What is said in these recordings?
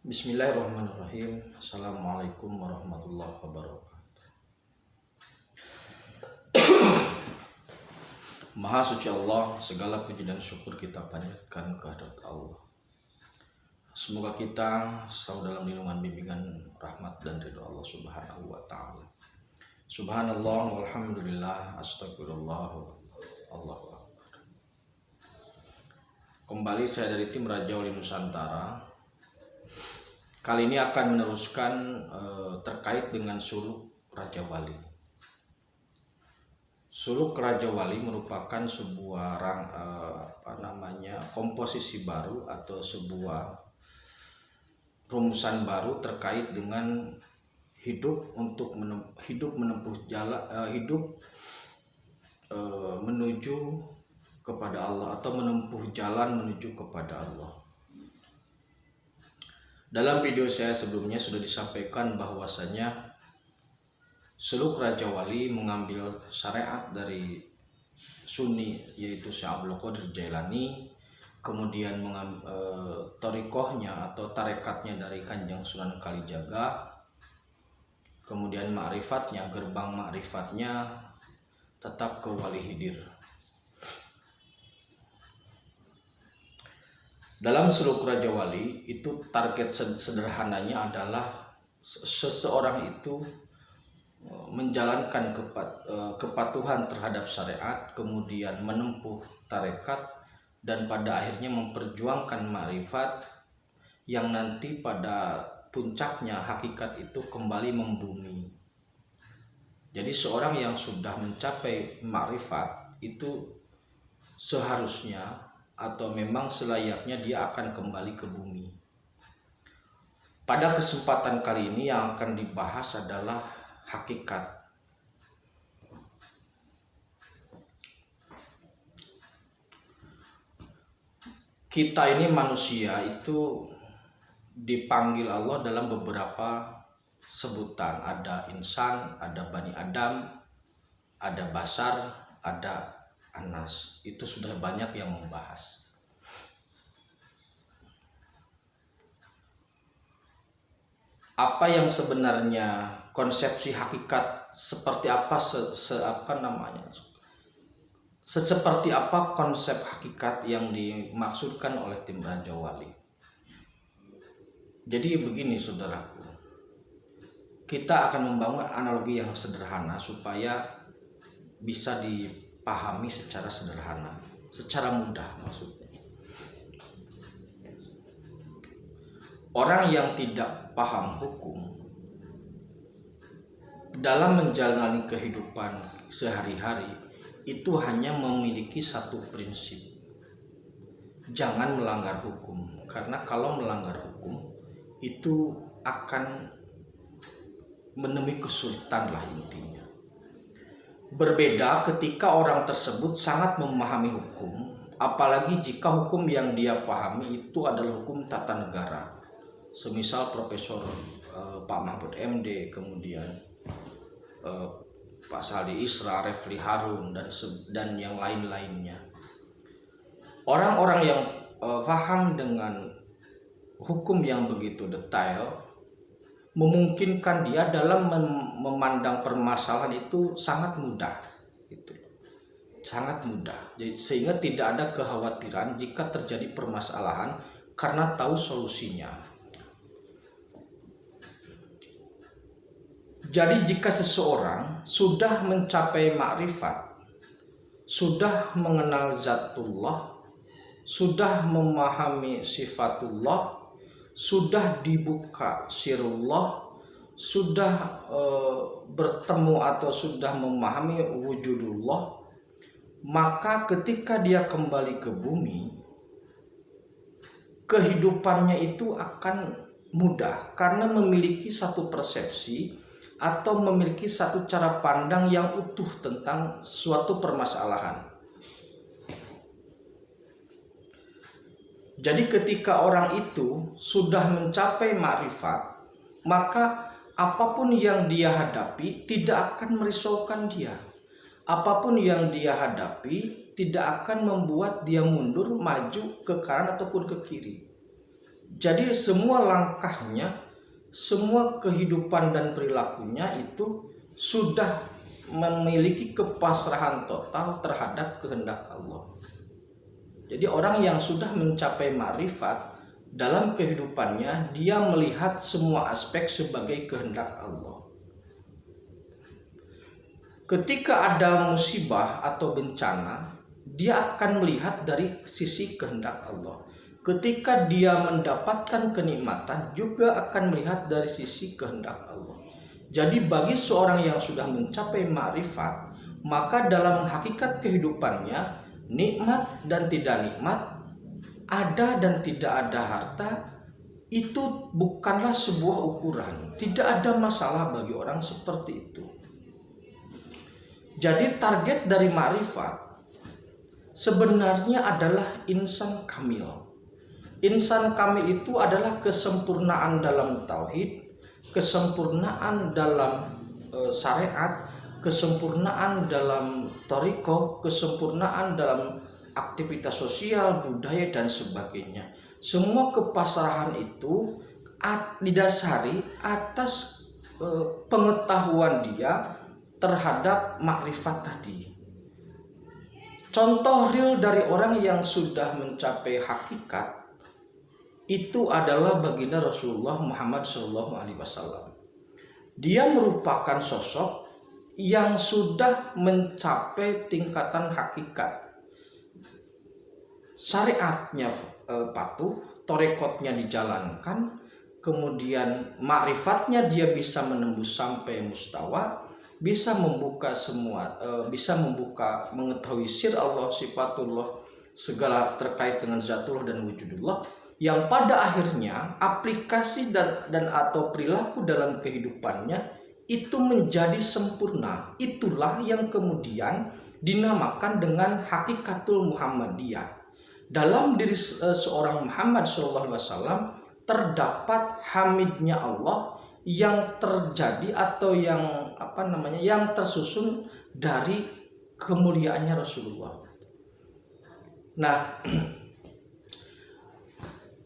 Bismillahirrahmanirrahim. Assalamualaikum warahmatullahi wabarakatuh. Maha suci Allah, segala puji dan syukur kita panjatkan kehadirat Allah. Semoga kita selalu dalam lindungan bimbingan rahmat dan ridho Allah Subhanahu wa taala. Subhanallah walhamdulillah astagfirullah Allahu akbar. Kembali saya dari tim Raja Wali Nusantara. Kali ini akan meneruskan terkait dengan suluk Raja Wali. Suluk Raja Wali merupakan sebuah komposisi baru atau sebuah rumusan baru terkait dengan hidup menempuh jalan menuju kepada Allah atau menempuh jalan menuju kepada Allah. Dalam video saya sebelumnya sudah disampaikan bahwasanya suluk Raja Wali mengambil syariat dari Sunni, yaitu Syekh Abdul Qadir Jailani, kemudian thariqahnya atau tarekatnya dari Kanjeng Sunan Kalijaga, kemudian ma'rifatnya, gerbang ma'rifatnya tetap ke Wali Hidir. Dalam suluk Raja Wali itu target sederhananya adalah seseorang itu menjalankan kepatuhan terhadap syariat, kemudian menempuh tarekat, dan pada akhirnya memperjuangkan ma'rifat yang nanti pada puncaknya hakikat itu kembali membumi. Jadi seorang yang sudah mencapai ma'rifat itu seharusnya atau memang selayaknya dia akan kembali ke bumi. Pada kesempatan kali ini yang akan dibahas adalah hakikat. Kita ini manusia itu dipanggil Allah dalam beberapa sebutan. Ada insan, ada Bani Adam, ada Basar, ada Anas. Itu sudah banyak yang membahas. Apa yang sebenarnya konsepsi hakikat, seperti apa seperti apa konsep hakikat yang dimaksudkan oleh tim Raja Wali. Jadi begini saudaraku, kita akan membangun analogi yang sederhana supaya bisa dipahami secara sederhana, secara mudah maksudnya. Orang yang tidak paham hukum dalam menjalani kehidupan sehari-hari itu hanya memiliki satu prinsip: jangan melanggar hukum. Karena kalau melanggar hukum itu akan menemui kesulitan lah intinya. Berbeda ketika orang tersebut sangat memahami hukum, apalagi jika hukum yang dia pahami itu adalah hukum tata negara. Semisal Profesor Pak Mahfud MD, kemudian Pak Saldi Isra, Refli Harun, dan yang lain-lainnya. Orang-orang yang paham dengan hukum yang begitu detail memungkinkan dia dalam memandang permasalahan itu sangat mudah, sangat mudah. Sehingga tidak ada kekhawatiran jika terjadi permasalahan karena tahu solusinya. Jadi jika seseorang sudah mencapai ma'rifat, sudah mengenal zatullah, sudah memahami sifatullah, sudah dibuka sirullah, sudah bertemu atau sudah memahami wujudullah, maka ketika dia kembali ke bumi, kehidupannya itu akan mudah karena memiliki satu persepsi atau memiliki satu cara pandang yang utuh tentang suatu permasalahan. Jadi ketika orang itu sudah mencapai ma'rifat, maka apapun yang dia hadapi tidak akan merisaukan dia. Apapun yang dia hadapi tidak akan membuat dia mundur, maju ke kanan ataupun ke kiri. Jadi semua langkahnya, semua kehidupan dan perilakunya itu sudah memiliki kepasrahan total terhadap kehendak Allah. Jadi orang yang sudah mencapai ma'rifat dalam kehidupannya, dia melihat semua aspek sebagai kehendak Allah. Ketika ada musibah atau bencana, dia akan melihat dari sisi kehendak Allah. Ketika dia mendapatkan kenikmatan, juga akan melihat dari sisi kehendak Allah. Jadi bagi seorang yang sudah mencapai ma'rifat, maka dalam hakikat kehidupannya, nikmat dan tidak nikmat, ada dan tidak ada harta, itu bukanlah sebuah ukuran. Tidak ada masalah bagi orang seperti itu. Jadi target dari ma'rifat sebenarnya adalah insan kamil. Insan kamil itu adalah kesempurnaan dalam tauhid, kesempurnaan dalam syariat, kesempurnaan dalam thariqah, kesempurnaan dalam aktivitas sosial, budaya dan sebagainya. Semua kepasrahan itu didasari atas pengetahuan dia terhadap makrifat tadi. Contoh real dari orang yang sudah mencapai hakikat itu adalah baginda Rasulullah Muhammad SAW. Dia merupakan sosok yang sudah mencapai tingkatan hakikat. Syariatnya patuh, torekotnya dijalankan, kemudian ma'rifatnya dia bisa menembus sampai mustawa, bisa membuka semua, bisa membuka, mengetahui sir Allah, sifatullah, segala terkait dengan zatullah dan wujudullah, yang pada akhirnya aplikasi dan atau perilaku dalam kehidupannya itu menjadi sempurna. Itulah yang kemudian dinamakan dengan hakikatul Muhammadiyah. Dalam diri seorang Muhammad SAW terdapat hamidnya Allah yang terjadi atau yang yang tersusun dari kemuliaannya Rasulullah. Nah,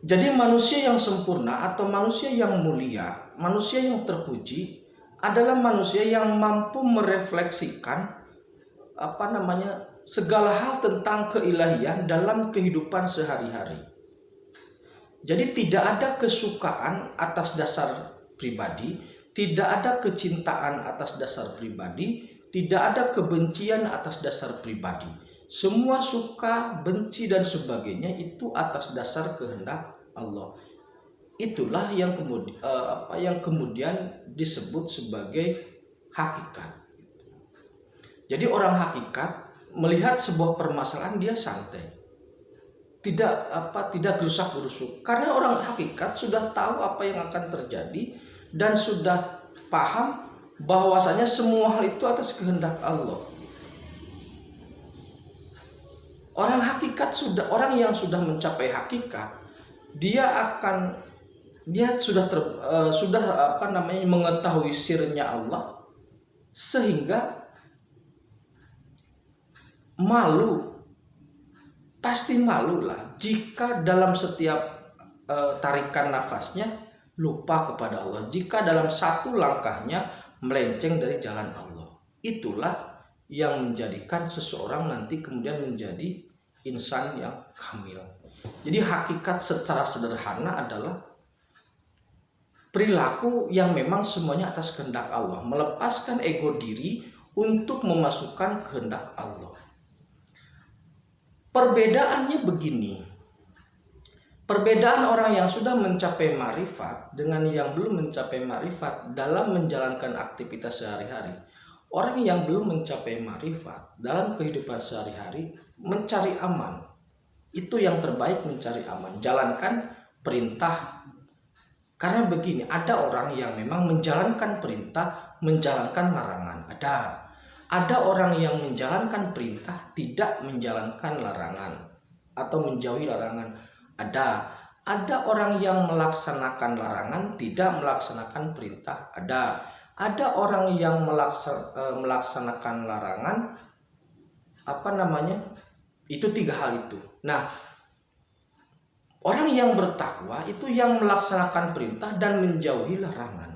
jadi manusia yang sempurna atau manusia yang mulia, manusia yang terpuji adalah manusia yang mampu merefleksikan segala hal tentang keilahian dalam kehidupan sehari-hari. Jadi tidak ada kesukaan atas dasar pribadi, tidak ada kecintaan atas dasar pribadi, tidak ada kebencian atas dasar pribadi. Semua suka, benci dan sebagainya itu atas dasar kehendak Allah. Itulah yang kemudian disebut sebagai hakikat. Jadi orang hakikat melihat sebuah permasalahan dia santai, tidak gerusak-gerusuk, karena orang hakikat sudah tahu apa yang akan terjadi dan sudah paham bahwasanya semua hal itu atas kehendak Allah. Orang yang sudah mencapai hakikat, dia sudah mengetahui sirnya Allah, sehingga pasti malu lah jika dalam setiap tarikan nafasnya lupa kepada Allah, jika dalam satu langkahnya melenceng dari jalan Allah. Itulah yang menjadikan seseorang nanti kemudian menjadi insan yang kamil. Jadi hakikat secara sederhana adalah perilaku yang memang semuanya atas kehendak Allah, melepaskan ego diri untuk memasukkan kehendak Allah. Perbedaannya begini. Perbedaan orang yang sudah mencapai ma'rifat dengan yang belum mencapai ma'rifat dalam menjalankan aktivitas sehari-hari. Orang yang belum mencapai ma'rifat dalam kehidupan sehari-hari mencari aman. Itu yang terbaik, mencari aman. Jalankan perintah. Karena begini, ada orang yang memang menjalankan perintah, menjalankan larangan. Ada orang yang menjalankan perintah, tidak menjalankan larangan atau menjauhi larangan. Ada orang yang melaksanakan larangan, tidak melaksanakan perintah. Ada orang yang melaksanakan larangan, itu 3 hal itu. Nah, Orang yang bertakwa itu yang melaksanakan perintah dan menjauhi larangan.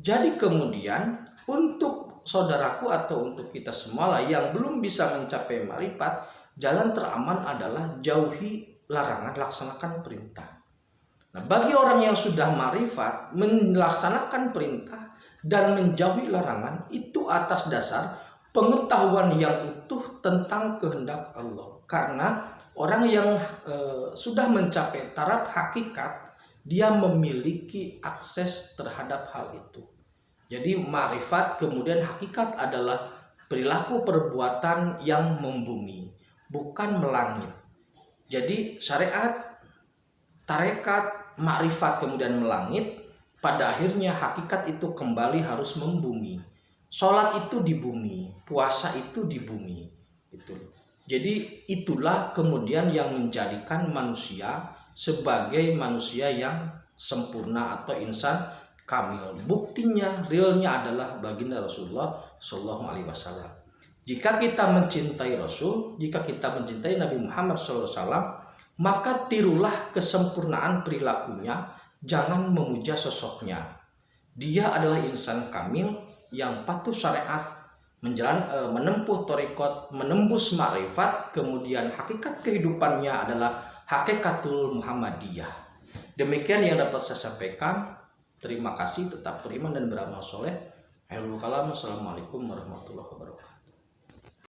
Jadi kemudian untuk saudaraku atau untuk kita semua lah yang belum bisa mencapai marifat, jalan teraman adalah jauhi larangan, laksanakan perintah. Nah, bagi orang yang sudah marifat, melaksanakan perintah dan menjauhi larangan itu atas dasar pengetahuan yang utuh tentang kehendak Allah. Karena orang yang sudah mencapai taraf hakikat, dia memiliki akses terhadap hal itu. Jadi marifat kemudian hakikat adalah perilaku perbuatan yang membumi, bukan melangit. Jadi syariat, tarekat, marifat kemudian melangit, pada akhirnya hakikat itu kembali harus membumi. Sholat itu di bumi, puasa itu di bumi. Itu. Jadi itulah kemudian yang menjadikan manusia sebagai manusia yang sempurna atau insan kamil. Buktinya, realnya adalah baginda Rasulullah Shallallahu Alaihi Wasallam. Jika kita mencintai Rasul, jika kita mencintai Nabi Muhammad SAW, maka tirulah kesempurnaan perilakunya, jangan memuja sosoknya. Dia adalah insan kamil yang patuh syariat, menempuh thariqat, menembus ma'rifat, kemudian hakikat kehidupannya adalah hakikatul Muhammadiyah. Demikian yang dapat saya sampaikan. Terima kasih, tetap beriman dan beramal soleh. Assalamualaikum warahmatullahi wabarakatuh.